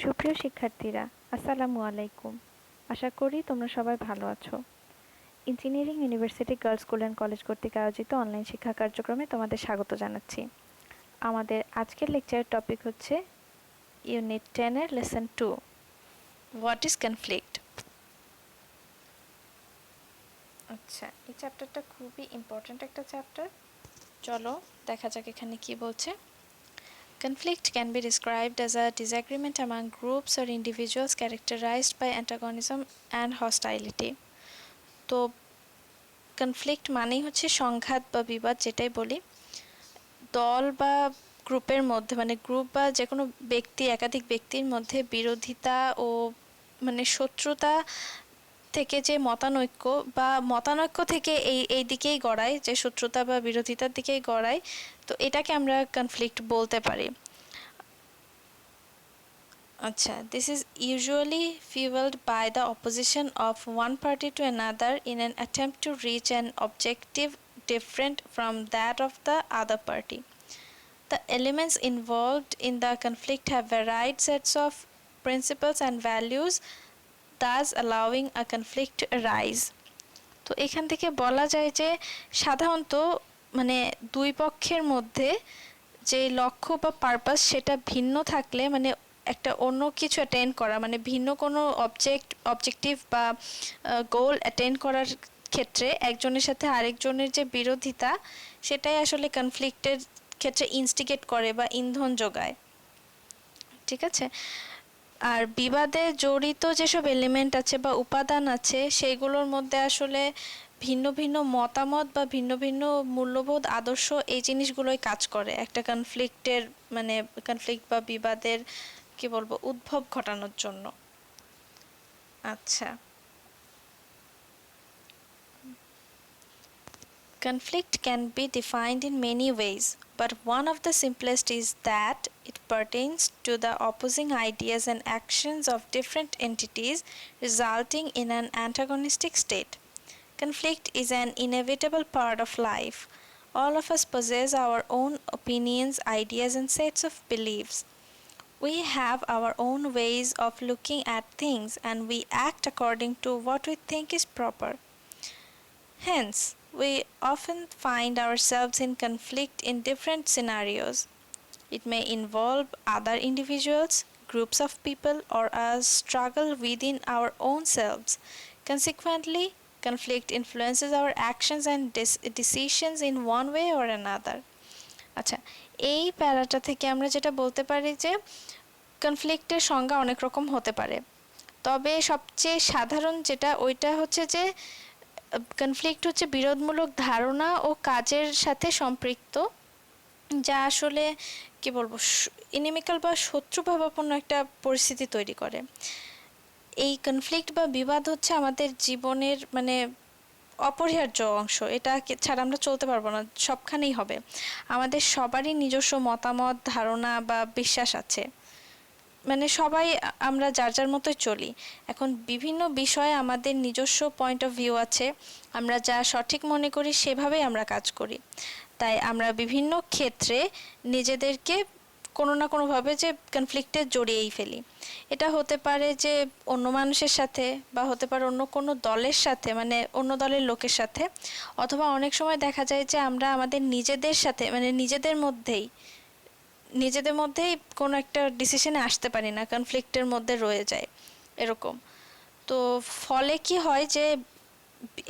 সুপ্রিয় শিক্ষার্থীরা, আসসালামু আলাইকুম। আশা করি তোমরা সবাই ভালো আছো। Engineering university girls school and college কর্তৃক আয়োজিত অনলাইন শিক্ষা কার্যক্রমে তোমাদের স্বাগত জানাচ্ছি। আমাদের আজকের লেকচারের টপিক হচ্ছে ইউনিট 10 এর লেসন 2, হোয়াট ইজ কনফ্লিক্ট। আচ্ছা, এই চ্যাপ্টারটা খুবই ইম্পর্ট্যান্ট একটা চ্যাপ্টার। চলো দেখা যাক এখানে কি বলছে। Conflict can be described as a disagreement among groups or individuals characterized by antagonism and hostility. তো কনফ্লিক্ট মানেই হচ্ছে সংঘাত বা বিবাদ, যেটাই বলি। দল বা গ্রুপের মধ্যে, মানে গ্রুপ বা যে কোনো ব্যক্তি, একাধিক ব্যক্তির মধ্যে বিরোধিতা ও শত্রুতা থেকে যে মতানৈক্য থেকে এই দিকেই গড়ায়, যে শত্রুতা বা বিরোধিতার দিকেই গড়ায়, তো এটাকে আমরা কনফ্লিক্ট বলতে পারি। আচ্ছা, this is usually fueled by the opposition of one party to another in an attempt to reach an objective different from that of the other party. The elements involved in the conflict have varied sets of principles and values, thus allowing a conflict to arise. তো এখান থেকে বলা যায় যে সাধারণত দুই পক্ষের মধ্যে যে লক্ষ্য বা পারপাস সেটা ভিন্ন থাকলে, একটা অন্য কিছু অ্যাটেন্ড করা, ভিন্ন কোনো অবজেক্টিভ বা গোল অ্যাটেন্ড করার ক্ষেত্রে একজনের সাথে আরেকজনের যে বিরোধিতা, সেটাই আসলে কনফ্লিক্টের ক্ষেত্রে ইনস্টিগেট করে বা ইন্ধন যোগায়। ঠিক আছে। আর বিবাদে জড়িত যেসব এলিমেন্ট আছে বা উপাদান আছে, সেগুলোর মধ্যে আসলে ভিন্ন ভিন্ন মতামত বা ভিন্ন ভিন্ন মূল্যবোধ, আদর্শ, এই জিনিসগুলোই কাজ করে একটা কনফ্লিক্ট বা বিবাদের উদ্ভব ঘটানোর জন্য। আচ্ছা, conflict can be defined in many ways, but one of the simplest is that it pertains to the opposing ideas and actions of different entities, resulting in an antagonistic state. Conflict is an inevitable part of life. All of us possess our own opinions, ideas, and sets of beliefs. We have our own ways of looking at things, and we act according to what we think is proper. Hence, we often find ourselves in conflict in different scenarios. It may involve other individuals, groups of people, or a struggle within our own selves. Consequently, conflict influences our actions and decisions in one way or another. আচ্ছা, এই প্যারাটা থেকে আমরা যেটা বলতে পারি যে কনফ্লিক্টের সংজ্ঞা অনেক রকম হতে পারে, তবে সবচেয়ে সাধারণ যেটা, ওইটা হচ্ছে যে কনফ্লিক্ট হচ্ছে বিরোধমূলক ধারণা ও কাজের সাথে সম্পৃক্ত, যা আসলে ইনিমিক্যাল বা শত্রুভাবাপন্ন একটা পরিস্থিতি তৈরি করে। এই কনফ্লিক্ট বা বিবাদ হচ্ছে আমাদের জীবনের অপরিহার্য অংশ। এটা ছাড়া আমরা চলতে পারবো না, সবখানেই হবে। আমাদের সবারই নিজস্ব মতামত, ধারণা বা বিশ্বাস আছে, সবাই আমরা যার যার মতোই চলি। এখন বিভিন্ন বিষয়ে আমাদের নিজস্ব পয়েন্ট অফ ভিউ আছে, আমরা যা সঠিক মনে করি সেভাবেই আমরা কাজ করি। তাই আমরা বিভিন্ন ক্ষেত্রে নিজেদেরকে কোনো না কোনোভাবে যে কনফ্লিক্টে জড়িয়েই ফেলি। এটা হতে পারে যে অন্য মানুষের সাথে, বা হতে পারে অন্য কোনো দলের সাথে, অন্য দলের লোকের সাথে, অথবা অনেক সময় দেখা যায় যে আমরা আমাদের নিজেদের সাথে, নিজেদের মধ্যেই কোনো একটা ডিসিশনে আসতে পারি না, কনফ্লিক্টের মধ্যে রয়ে যায় এরকম। তো ফলে কি হয় যে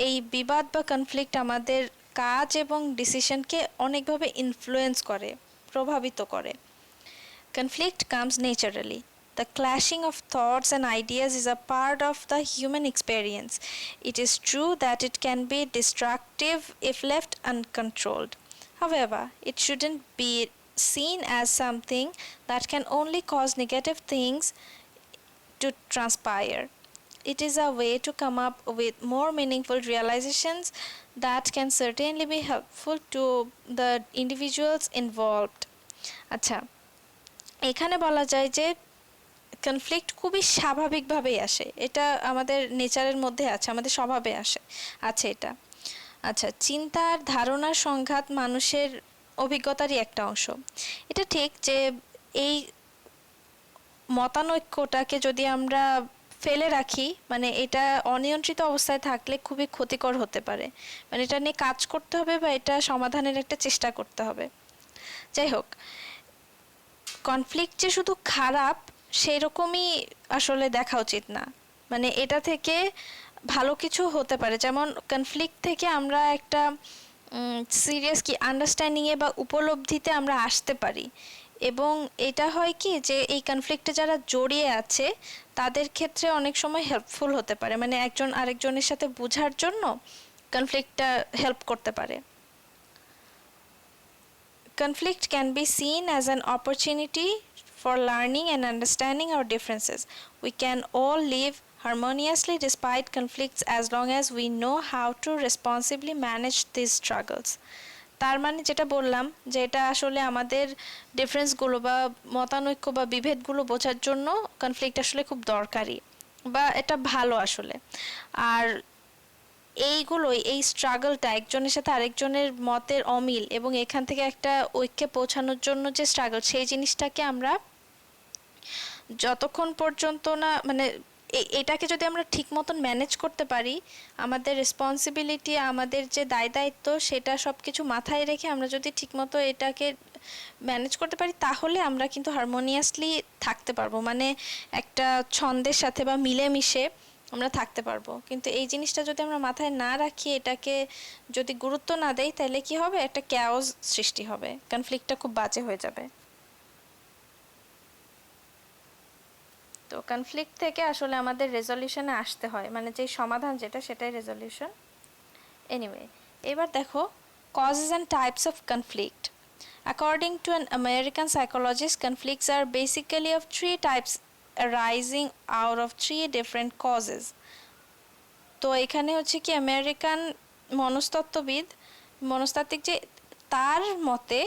এই বিবাদ বা কনফ্লিক্ট আমাদের কাজ এবং ডিসিশনকে অনেকভাবে ইনফ্লুয়েন্স করে, প্রভাবিত করে। Conflict comes naturally. The clashing of thoughts and ideas is a part of the human experience. It is true that it can be destructive if left uncontrolled. However, it shouldn't be seen as something that can only cause negative things to transpire. It is a way to come up with more meaningful realizations that can certainly be helpful to the individuals involved. আচ্ছা, এখানে বলা যায় যে conflict খুবই স্বাভাবিকভাবেই আসে, এটা আমাদের নেচারের মধ্যে আছে, আমাদের স্বভাবে আছে এটা। আচ্ছা, চিন্তার ধারণার সংঘাত মানুষের অভিজ্ঞতারই একটা অংশ। এটা ঠিক যে এই মতানৈক্যটাকে যদি আমরা ফেলে রাখি, মানে এটা অনিয়ন্ত্রিত অবস্থায় থাকলে খুবই ক্ষতিকর হতে পারে। মানে এটা নিয়ে কাজ করতে হবে বা এটা সমাধানের একটা চেষ্টা করতে হবে। যাই হোক, কনফ্লিক্ট যে শুধু খারাপ সেরকমই আসলে দেখা উচিত না। মানে এটা থেকে ভালো কিছু হতে পারে, যেমন কনফ্লিক্ট থেকে আমরা একটা সিরিয়াস কি আন্ডারস্ট্যান্ডিংয়ে বা উপলব্ধিতে আমরা আসতে পারি। এবং এটা হয় কি যে এই কনফ্লিক্টে যারা জড়িয়ে আছে তাদের ক্ষেত্রে অনেক সময় হেল্পফুল হতে পারে, মানে একজন আরেকজনের সাথে বোঝার জন্য কনফ্লিক্টটা হেল্প করতে পারে। Conflict can be seen as an opportunity for learning and understanding our differences. We can all live harmoniously despite conflicts as long as we know how to responsibly manage these struggles. তার মানে যেটা বললাম যে এটা আসলে আমাদের ডিফারেন্সগুলো বা মতানৈক্য বা বিভেদগুলো বোঝার জন্য কনফ্লিক্ট আসলে খুব দরকারি বা এটা ভালো আসলে। আর এইগুলোই, এই স্ট্রাগলটা একজনের সাথে আরেকজনের মতের অমিল এবং এখান থেকে একটা ঐক্যে পৌঁছানোর জন্য যে স্ট্রাগল, সেই জিনিসটাকে আমরা যতক্ষণ পর্যন্ত না মানে এটাকে যদি আমরা ঠিক মতন ম্যানেজ করতে পারি, আমাদের রেসপন্সিবিলিটি, আমাদের যে দায় দায়িত্ব সেটা সব কিছু মাথায় রেখে আমরা যদি ঠিকমতো এটাকে ম্যানেজ করতে পারি, তাহলে আমরা কিন্তু হারমোনিয়াসলি থাকতে পারবো, মানে একটা ছন্দের সাথে বা মিলেমিশে আমরা থাকতে পারবো। কিন্তু এই জিনিসটা যদি আমরা মাথায় না রাখি, এটাকে যদি গুরুত্ব না দেই, তাহলে কি হবে, একটা ক্যাওস সৃষ্টি হবে, কনফ্লিক্টটা খুব বাজে হয়ে যাবে। তো কনফ্লিক্ট থেকে আসলে আমাদের রেজলিউশনে আসতে হয়, মানে যে সমাধান যেটা সেটাই রেজলিউশন। এনিওয়ে, এবার দেখো causes and types of conflict. According to an American psychologist, conflicts are basically of three types arising out of three different causes. তো এখানে হচ্ছে কি আমেরিকান মনস্তাত্ত্বিক যে তার মতে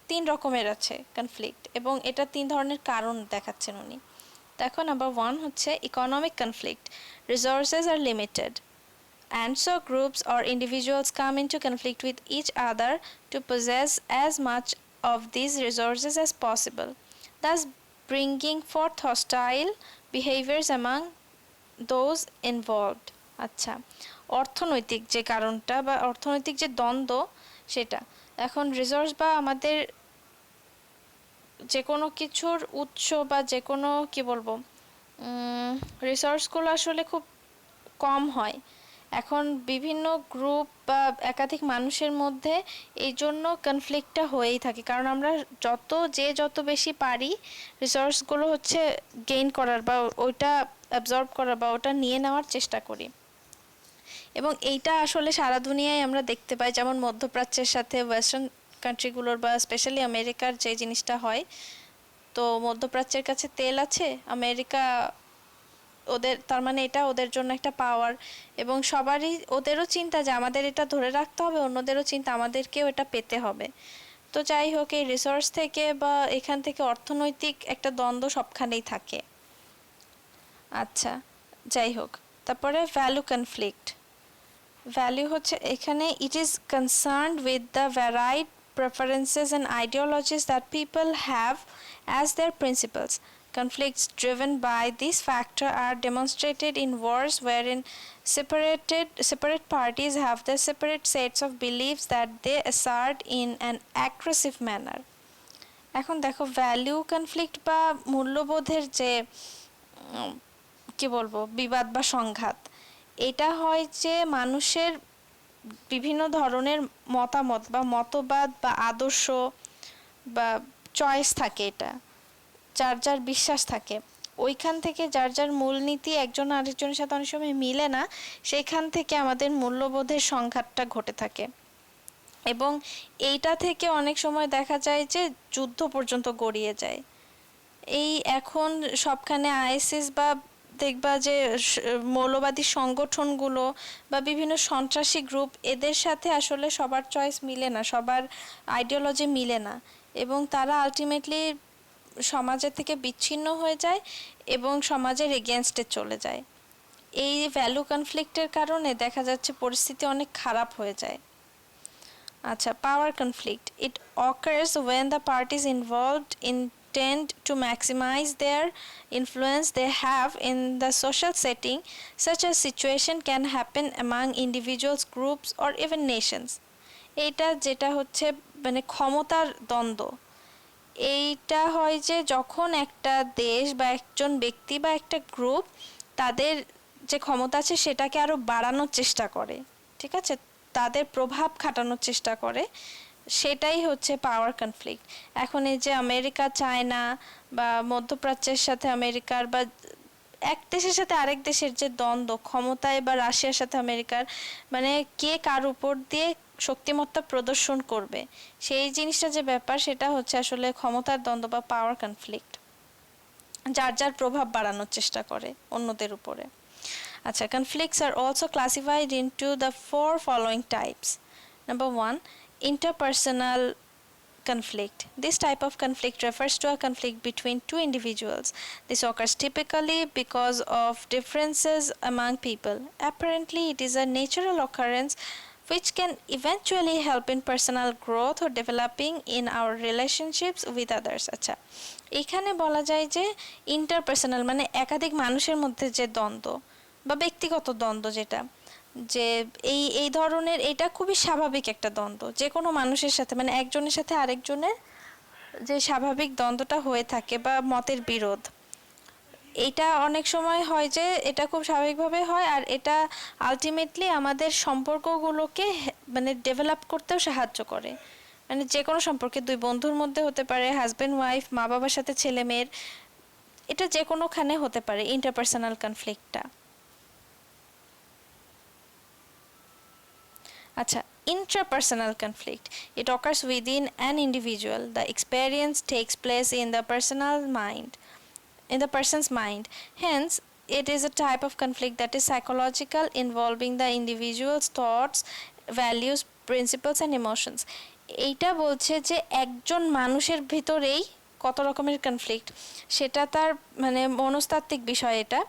তিন রকমের আছে কনফ্লিক্ট, এবং এটা তিন ধরনের কারণ দেখাচ্ছেন উনি। দেখো, নাম্বার 1 হচ্ছে ইকোনমিক কনফ্লিক্ট। রিসোর্সেস আর limited and so groups or individuals come into conflict with each other to possess as much of these resources as possible, thus bringing forth hostile behaviors among those involved. আচ্ছা, অর্থনৈতিক যে কারণটা বা অর্থনৈতিক যে দ্বন্দ্ব সেটা। এখন রিসোর্স বা আমাদের যে কোনো কিছুর উৎস বা যে কোনো কি বলবো রিসোর্সগুলো আসলে খুব কম হয়। এখন বিভিন্ন গ্রুপ বা একাধিক মানুষের মধ্যে এই জন্য কনফ্লিক্টটা হয়েই থাকে, কারণ আমরা যত বেশি পারি রিসোর্সগুলো হচ্ছে গেইন করার বা ওইটা অ্যাবজর্ব করার বা ওটা নিয়ে নেওয়ার চেষ্টা করি। এবং এইটা আসলে সারা দুনিয়ায় আমরা দেখতে পাই, যেমন মধ্যপ্রাচ্যের সাথে ওয়েস্টার্ন কান্ট্রিগুলোর বা স্পেশালি আমেরিকার যে জিনিসটা হয়। তো মধ্যপ্রাচ্যের কাছে তেল আছে, আমেরিকা ওদের, তার মানে এটা ওদের জন্য একটা পাওয়ার, এবং সবারই ওদেরও চিন্তা যে আমাদের এটা ধরে রাখতে হবে, অন্যদেরও চিন্তা আমাদেরকেও এটা পেতে হবে। তো যাই হোক, এই রিসোর্স থেকে বা এখান থেকে অর্থনৈতিক একটা দ্বন্দ্ব সবখানেই থাকে। আচ্ছা, যাই হোক, তারপরে ভ্যালু কনফ্লিক্ট। ভ্যালু হচ্ছে এখানে it is concerned with the ভ্যারাইড preferences and ideologies that people have as their principles. Conflicts driven by this factor are demonstrated in wars wherein separate parties have their separate sets of beliefs that they assert in an aggressive manner. এখন দেখো, value conflict বা মূল্যবোধের যে কি বলবো বিবাদ বা সংঘাত, এটা হয় যে মানুষের বিভিন্ন ধরনের মতামত বা মতবাদ বা আদর্শ বা চয়েস থাকে, এটা যার যার বিশ্বাস থাকে, ওইখান থেকে যার যার মূলনীতি একজন আরেকজনের সাথে অনেক সময় মিলে না, সেইখান থেকে আমাদের মূল্যবোধের সংঘাতটা ঘটে থাকে। এবং এইটা থেকে অনেক সময় দেখা যায় যে যুদ্ধ পর্যন্ত গড়িয়ে যায়। এই এখন সবখানে আইএসএস বা দেখবা যে মৌলবাদী সংগঠনগুলো বা বিভিন্ন সন্ত্রাসী গ্রুপ, এদের সাথে আসলে সবার চয়েস মিলে না, সবার আইডিওলজি মিলে না, এবং তারা আলটিমেটলি সমাজের থেকে বিচ্ছিন্ন হয়ে যায় এবং সমাজের এগেনস্টে চলে যায়। এই ভ্যালু কনফ্লিক্টের কারণে দেখা যাচ্ছে পরিস্থিতি অনেক খারাপ হয়ে যায়। আচ্ছা, পাওয়ার conflict. It occurs when the parties involved in tend to maximize their influence they have in the social setting. Such a situation can happen among individuals, groups, or even nations. এইটা যেটা হচ্ছে মানে ক্ষমতার দ্বন্দ্ব, এইটা হয় যে যখন একটা দেশ বা একজন ব্যক্তি বা একটা গ্রুপ তাদের যে ক্ষমতা আছে সেটাকে আরো বাড়ানোর চেষ্টা করে, ঠিক আছে, তাদের প্রভাব খাটানোর চেষ্টা করে, সেটাই হচ্ছে পাওয়ার কনফ্লিক্ট। এখন এই যে আমেরিকা চায়না বা মধ্যপ্রাচ্যের সাথে আমেরিকার বা এক দেশের সাথে আরেক দেশের যে দ্বন্দ্ব ক্ষমতায়, বা রাশিয়ার সাথে আমেরিকার, মানে কে কার উপর দিয়ে শক্তিমত্তা প্রদর্শন করবে, সেই জিনিসটা যে ব্যাপার সেটা হচ্ছে আসলে ক্ষমতার দ্বন্দ্ব বা পাওয়ার কনফ্লিক্ট, যার যার প্রভাব বাড়ানোর চেষ্টা করে অন্যদের উপরে। আচ্ছা, conflicts are also classified into the four following types. Number 1, interpersonal conflict. This type of conflict refers to a conflict between two individuals. This occurs typically because of differences among people. Apparently, it is a natural occurrence which can eventually help in personal growth or developing in our relationships with others. আচ্ছা, এখানে বলা যায় যে interpersonal মানে একাধিক মানুষের মধ্যে যে দ্বন্দ্ব বা ব্যক্তিগত দ্বন্দ্ব, যেটা যে এই এই ধরনের, এটা খুবই স্বাভাবিক একটা দ্বন্দ্ব, যে কোনো মানুষের সাথে মানে একজনের সাথে আরেকজনের যে স্বাভাবিক দ্বন্দ্বটা হয়ে থাকে বা মতের বিরোধ, এইটা অনেক সময় হয় যে এটা খুব স্বাভাবিকভাবে হয়, আর এটা আলটিমেটলি আমাদের সম্পর্কগুলোকে মানে ডেভেলপ করতেও সাহায্য করে। মানে যে কোনো সম্পর্কে, দুই বন্ধুর মধ্যে হতে পারে, হাজব্যান্ড ওয়াইফ, মা বাবার সাথে ছেলে মেয়ের, এটা যে কোনোখানে হতে পারে ইন্টারপার্সোনাল কনফ্লিক্টটা। আচ্ছা, intrapersonal conflict. It occurs within an individual. The experience takes place in the person's mind. Hence, it is a type of conflict that is psychological, involving the individual's thoughts, values, principles and emotions. এইটা বলছে যে একজন মানুষের ভিতরেই কত রকমের conflict, সেটা তার মানে মনস্তাত্ত্বিক বিষয়, এটা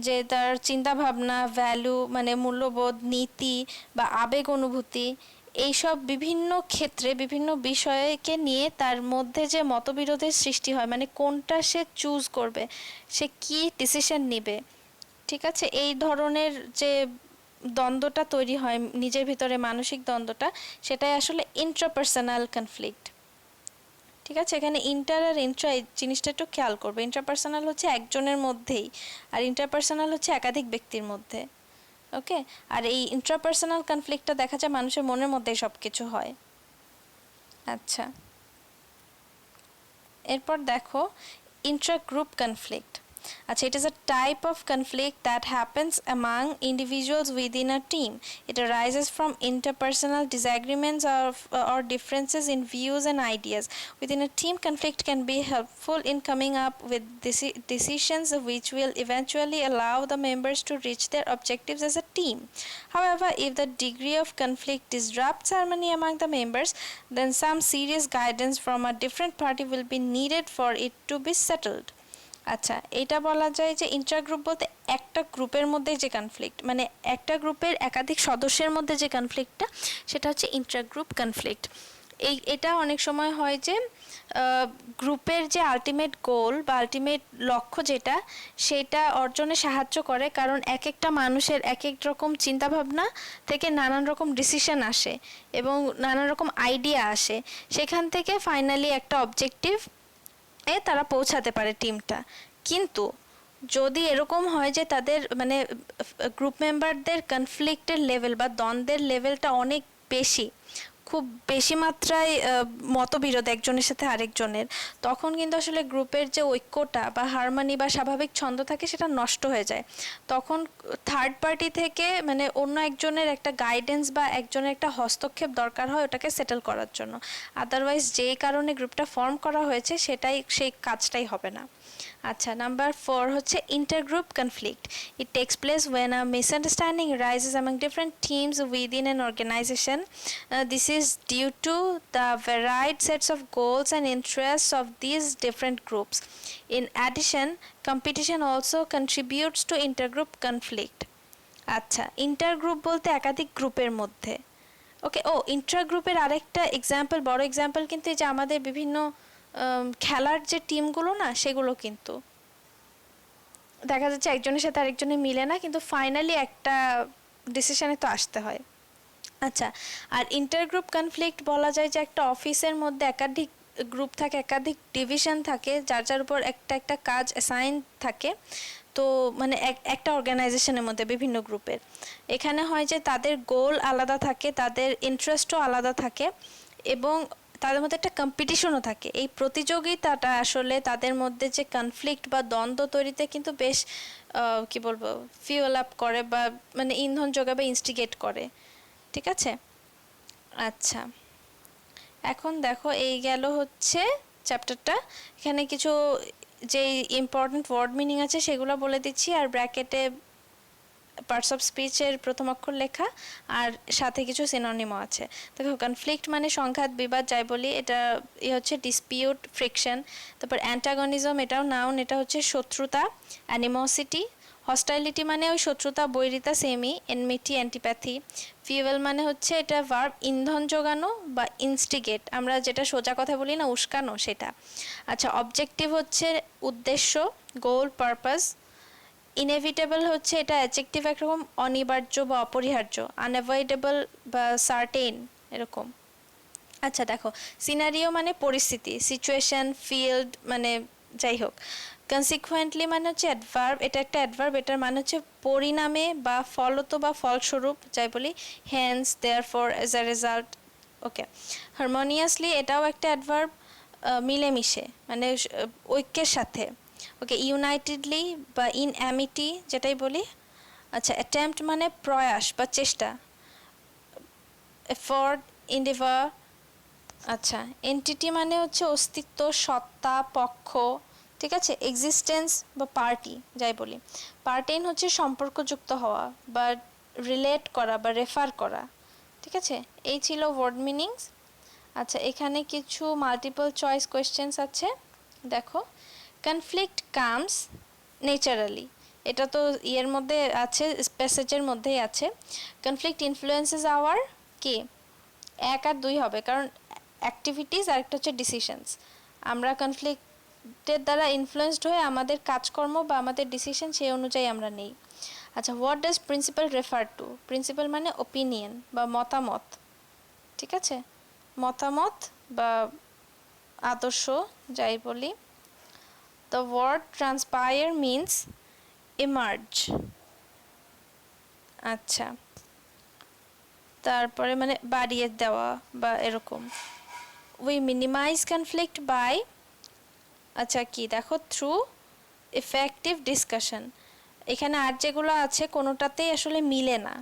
যে তার চিন্তা ভাবনা, ভ্যালু মানে মূল্যবোধ, নীতি বা আবেগ অনুভূতি, এইসব বিভিন্ন ক্ষেত্রে বিভিন্ন বিষয়কে নিয়ে তার মধ্যে যে মতবিরোধের সৃষ্টি হয়, মানে কোনটা সে চুজ করবে, সে কি ডিসিশন নেবে, ঠিক আছে, এই ধরনের যে দ্বন্দ্বটা তৈরি হয় নিজের ভিতরে, মানসিক দ্বন্দ্বটা, সেটাই আসলে ইন্ট্রাপার্সোনাল কনফ্লিক্ট। ঠিক আছে, এখানে ইন্টার আর ইন্ট্রা এই জিনিসটা একটু খেয়াল করবে। ইন্টারপার্সোনাল হচ্ছে একজনের মধ্যেই, আর ইন্টারপার্সোনাল হচ্ছে একাধিক ব্যক্তির মধ্যে। ওকে, আর এই ইন্ট্রাপার্সোনাল কনফ্লিক্টটা দেখা যায় মানুষের মনের মধ্যেই সব কিছু হয়। আচ্ছা, এরপর দেখো ইন্ট্রা গ্রুপ কনফ্লিক্ট। আচ্ছা, it is a type of conflict that happens among individuals within a team. It arises from interpersonal disagreements or differences in views and ideas. Within a team, conflict can be helpful in coming up with decisions which will eventually allow the members to reach their objectives as a team. However, if the degree of conflict disrupts harmony among the members, then some serious guidance from a different party will be needed for it to be settled. আচ্ছা, এটা বলা যায় যে ইন্ট্রাগ্রুপ বলতে একটা গ্রুপের মধ্যে যে কনফ্লিক্ট, মানে একটা গ্রুপের একাধিক সদস্যের মধ্যে যে কনফ্লিক্টটা, সেটা হচ্ছে ইন্ট্রাগ্রুপ কনফ্লিক্ট। এটা অনেক সময় হয় যে গ্রুপের যে আলটিমেট গোল বা আলটিমেট লক্ষ্য যেটা, সেটা অর্জনে সাহায্য করে, কারণ এক একটা মানুষের এক এক রকম চিন্তাভাবনা থেকে নানান রকম ডিসিশন আসে এবং নানান রকম আইডিয়া আসে, সেখান থেকে ফাইনালি একটা অবজেক্টিভ তারা পৌঁছাতে পারে টিমটা। কিন্তু যদি এরকম হয় যে তাদের মানে গ্রুপ মেম্বারদের কনফ্লিক্টের লেভেল বা দ্বন্দ্বের লেভেলটা অনেক বেশি, খুব বেশি মাত্রায় মতবিরোধ একজনের সাথে আরেকজনের, তখন কিন্তু আসলে গ্রুপের যে ঐক্যটা বা হারমোনি বা স্বাভাবিক ছন্দ থাকে সেটা নষ্ট হয়ে যায়। তখন থার্ড পার্টি থেকে মানে অন্য একজনের একটা গাইডেন্স বা একজনের একটা হস্তক্ষেপ দরকার হয় ওটাকে সেটেল করার জন্য। আদারওয়াইজ যেই কারণে গ্রুপটা ফর্ম করা হয়েছে সেই কাজটাই হবে না। আচ্ছা, নাম্বার 4 হচ্ছে intergroup conflict. It takes place when a misunderstanding arises among different teams within an organization. This is due to the varied sets of goals and interests of these different groups. In addition, competition also contributes to intergroup conflict. আচ্ছা, intergroup বলতে একাধিক গ্রুপের মধ্যে। ওকে, ইন্ট্রাগ্রুপের আরেকটা example, বড় example কিন্তু এই যে আমাদের বিভিন্ন খেলার যে টিমগুলো না সেগুলো, কিন্তু দেখা যাচ্ছে একজনের সাথে আরেকজনের মিলে না, কিন্তু ফাইনালি একটা ডিসিশনে তো আসতে হয়। আচ্ছা, আর ইন্টারগ্রুপ কনফ্লিক্ট বলা যায় যে একটা অফিসের মধ্যে একাধিক গ্রুপ থাকে, একাধিক ডিভিশন থাকে, যার যার উপর একটা একটা কাজ অ্যাসাইন থাকে। তো মানে একটা অর্গানাইজেশনের মধ্যে বিভিন্ন গ্রুপের এখানে হয় যে তাদের গোল আলাদা থাকে, তাদের ইন্টারেস্টও আলাদা থাকে, এবং তাদের মধ্যে একটা কম্পিটিশনও থাকে। এই প্রতিযোগিতাটা আসলে তাদের মধ্যে যে কনফ্লিক্ট বা দ্বন্দ্ব তৈরিতে কিন্তু বেশ কি বলবো, ফিউল আপ করে বা মানে ইন্ধন যোগাবে, ইনস্টিগেট করে। ঠিক আছে। আচ্ছা, এখন দেখো এই গেল হচ্ছে চ্যাপ্টারটা। এখানে কিছু যে ইম্পর্টেন্ট ওয়ার্ড মিনিং আছে সেগুলো বলে দিচ্ছি, আর ব্র্যাকেটে পার্টস অফ স্পিচের প্রথম অক্ষর লেখা, আর সাথে কিছু সিনোনিমও আছে। দেখো, কনফ্লিক্ট মানে সংঘাত, বিবাদ যাই বলি, এটা হচ্ছে ডিসপিউট, ফ্রিকশন। তারপর অ্যান্টাগনিজম, এটাও নাউন, এটা হচ্ছে শত্রুতা, অ্যানিমোসিটি। হস্টাইলিটি মানে ওই শত্রুতা, বৈরিতা, সেমি। Enmity, antipathy. ফিউয়েল মানে হচ্ছে এটা ভার্ব, ইন্ধন যোগানো বা ইনস্টিগেট, আমরা যেটা সোজা কথা বলি না, উস্কানো, সেটা। আচ্ছা, অবজেক্টিভ হচ্ছে উদ্দেশ্য, গোল, পারপাস। ইনএভিটেবল হচ্ছে এটা অ্যাডজেক্টিভ, একরকম অনিবার্য বা অপরিহার্য। আনঅ্যাভয়েডেবল বা সার্টেন, এরকম। আচ্ছা দেখো, সিনারিও মানে পরিস্থিতি, সিচুয়েশন, ফিল্ড, মানে যাই হোক। কনসিকুয়েন্টলি মানে হচ্ছে অ্যাডভার্ব, এটা একটা অ্যাডভার্ব, এটার মানে হচ্ছে পরিণামে বা ফলত বা ফলস্বরূপ, যাই বলি। Hence, therefore, as a result. Okay. Harmoniously, এটাও একটা অ্যাডভার্ব, মিলেমিশে, মানে ঐক্যের সাথে। ওকে। ইউনাইটেডলি বা ইন অ্যামিটি, যেটাই বলি। আচ্ছা, অ্যাটেম্পট মানে প্রয়াস বা চেষ্টা, এফোর্ট, ইন্ডিভার। আচ্ছা, এন্টিটি মানে হচ্ছে অস্তিত্ব, সত্তা, পক্ষ। ঠিক আছে। এক্সিস্টেন্স বা পার্টি, যাই বলি। পার্টেন হচ্ছে সম্পর্কযুক্ত হওয়া বা রিলেট করা বা রেফার করা। ঠিক আছে। এই ছিল ওয়ার্ড মিনিংস। আচ্ছা, এখানে কিছু মাল্টিপল চয়েস কোয়েশ্চেন্স আছে, দেখো। কনফ্লিক্ট কামস নেচারালি, এটা তো ইয়ের মধ্যে আছে, প্যাসেজের মধ্যেই আছে। কনফ্লিক্ট ইনফ্লুয়েন্সেস আওয়ার, কি 1 আর 2 হবে, কারণ অ্যাক্টিভিটিস আর একটা হচ্ছে ডিসিশনস। আমরা কনফ্লিক্টের দ্বারা ইনফ্লুয়েসড হয়ে আমাদের কাজকর্ম বা আমাদের ডিসিশন সেই অনুযায়ী আমরা নেই। আচ্ছা, what does principal refer to? Principal মানে ওপিনিয়ন বা মতামত। ঠিক আছে। মতামত বা আদর্শ, যাই বলি। The word transpire means emerge. আচ্ছা, তারপরে মানে বাড়িয়ে দেওয়া বা এরকম। We minimize conflict by, আচ্ছা কি দেখো, through effective discussion। এখানে আর যেগুলো আছে কোনোটাতেই আসলে মিলে না।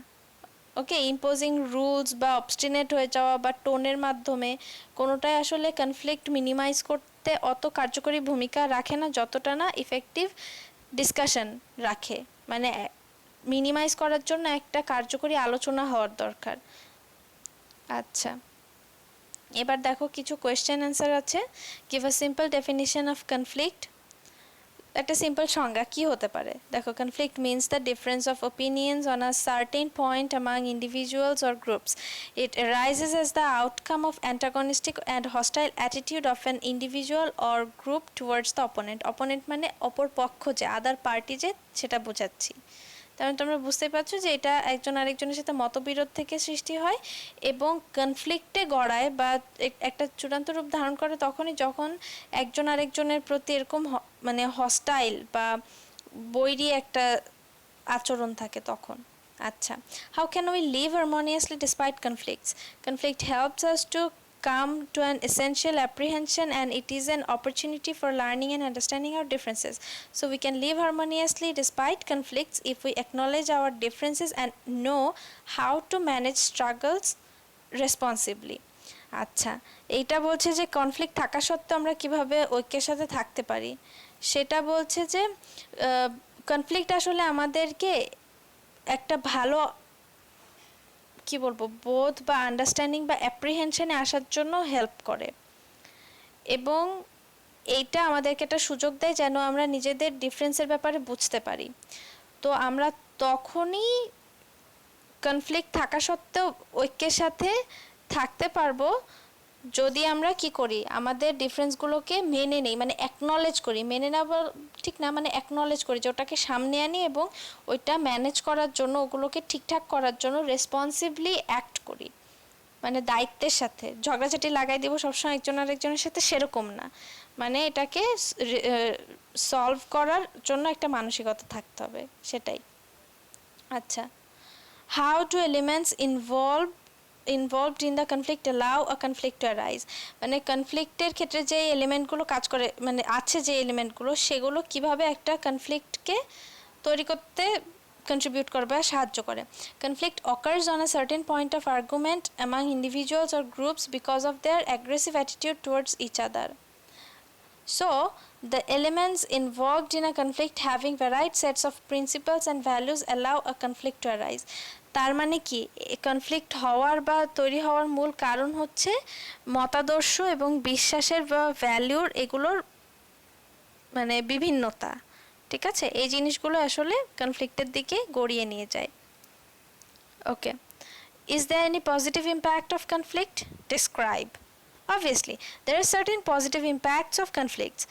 ওকে। ইম্পোজিং রুলস বা অবস্টিনেট হয়ে যাওয়া বা টোনের মাধ্যমে কোনোটাই আসলে কনফ্লিক্ট মিনিমাইজ করতে অত কার্যকরী ভূমিকা রাখে না যতটা না ইফেক্টিভ ডিসকাশন রাখে। মানে মিনিমাইজ করার জন্য একটা কার্যকরী আলোচনা হওয়ার দরকার। আচ্ছা, এবার দেখো কিছু কোয়েশ্চেন অ্যান্সার আছে। Give a simple definition of conflict. একটা সিম্পল সংজ্ঞা কি হতে পারে, দেখো। Conflict means the difference of opinions on a certain point among individuals or groups. It arises as the outcome of antagonistic and hostile attitude of an individual or group towards the opponent. Opponent মানে অপর পক্ষ, যে আদার party, যে সেটা বোঝাচ্ছি। তার মানে তোমরা বুঝতে পারছো যে এটা একজন আরেকজনের সাথে মতবিরোধ থেকে সৃষ্টি হয় এবং কনফ্লিক্টে গড়ায় বা একটা চূড়ান্ত রূপ ধারণ করে তখনই যখন একজন আরেকজনের প্রতি এরকম মানে হস্টাইল বা বৈরী একটা আচরণ থাকে তখন। আচ্ছা, how can we live harmoniously despite conflicts? Conflict helps us to come to an essential apprehension, and it is an opportunity for learning and understanding our differences. So we can live harmoniously despite conflicts if we acknowledge our differences and know how to manage struggles responsibly. আচ্ছা, এইটা বলছে যে conflict থাকা সত্ত্বেও আমরা কিভাবে ঐক্যের সাথে থাকতে পারি। সেটা বলছে যে কনফ্লিক্ট আসলে আমাদেরকে একটা ভালো কি বলবো বোধ বা আন্ডারস্ট্যান্ডিং বা অ্যাপ্রিহেনশনে আসার জন্য হেল্প করে, এবং এইটা আমাদেরকে একটা সুযোগ দেয় যেন আমরা নিজেদের ডিফারেন্সের ব্যাপারে বুঝতে পারি। তো আমরা তখনই কনফ্লিক্ট থাকা সত্ত্বেও ঐক্যের সাথে থাকতে পারবো যদি আমরা কি করি, আমাদের ডিফারেন্সগুলোকে মেনে নেই, মানে অ্যাকনলেজ করি, মেনে নেওয়া ঠিক না, মানে অ্যাকনলেজ করি, যে ওটাকে সামনে আনি এবং ওইটা ম্যানেজ করার জন্য, ওগুলোকে ঠিকঠাক করার জন্য রেসপন্সিভলি অ্যাক্ট করি, মানে দায়িত্বের সাথে। ঝগড়াঝাটি লাগাই দিব সবসময় একজন আরেকজনের সাথে, সেরকম না, মানে এটাকে সলভ করার জন্য একটা মানসিকতা থাকতে হবে, সেটাই। আচ্ছা, how do elements involved in the conflict allow a conflict to arise? মানে কনফ্লিক্টের ক্ষেত্রে যে এলিমেন্টগুলো কাজ করে, মানে আছে যে এলিমেন্টগুলো, সেগুলো কিভাবে একটা কনফ্লিক্টকে তৈরি করতে কন্ট্রিবিউট করে বা সাহায্য করে। Conflict occurs on a certain point of argument among individuals or groups because of their aggressive attitude towards each other. So, the elements involved in a conflict having varied sets of principles and values allow a conflict to arise. তার মানে কি, conflict হওয়ার বা তৈরি হওয়ার মূল কারণ হচ্ছে মতাদর্শ এবং বিশ্বাসের বা ভ্যালুর, এগুলোর মানে বিভিন্নতা। ঠিক আছে, এই জিনিসগুলো আসলে কনফ্লিক্টের দিকে গড়িয়ে নিয়ে যায়। ওকে, is there any positive impact of conflict? Describe. Obviously, there are certain positive impacts of conflicts.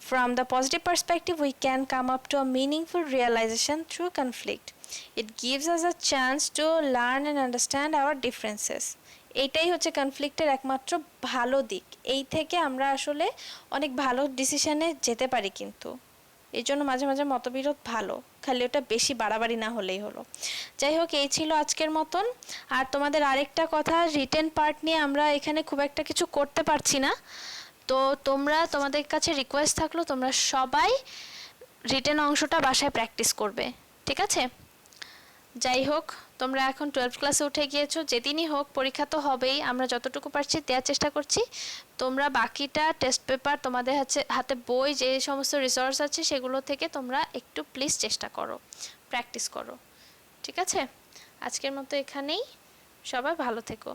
From the positive perspective, we can come up to a meaningful realization through conflict. It gives us a chance to learn and understand our differences. এইটাই হচ্ছে কনফ্লিক্টের একমাত্র ভালো দিক। এই থেকে আমরা আসলে অনেক ভালো ডিসিশনে যেতে পারি, কিন্তু এই জন্য মাঝে মাঝে মতবিরোধ ভালো, খালি ওটা বেশি বাড়াবাড়ি না হলেই হলো। যাই হোক, এই ছিল আজকের মতন। আর তোমাদের আরেকটা কথা, রিটেন পার্ট নিয়ে আমরা এখানে খুব একটা কিছু করতে পারছি না, তো তোমাদের কাছে রিকোয়েস্ট থাকলো, তোমরা সবাই রিটেন অংশটা বাসায় প্র্যাকটিস করবে, ঠিক আছে? যাই হোক, তোমরা এখন 12 ক্লাসে উঠে গিয়েছো, যেদিনই হোক পরীক্ষা তো হবেই, আমরা যতটুকু পারছি দেওয়ার চেষ্টা করছি। তোমরা বাকিটা টেস্ট পেপার, তোমাদের হাতে বই, যে সমস্ত রিসোর্স আছে সেগুলো থেকে তোমরা একটু প্লিজ চেষ্টা করো, প্র্যাকটিস করো, ঠিক আছে? আজকের মতো এখানেই, সবাই ভালো থেকো।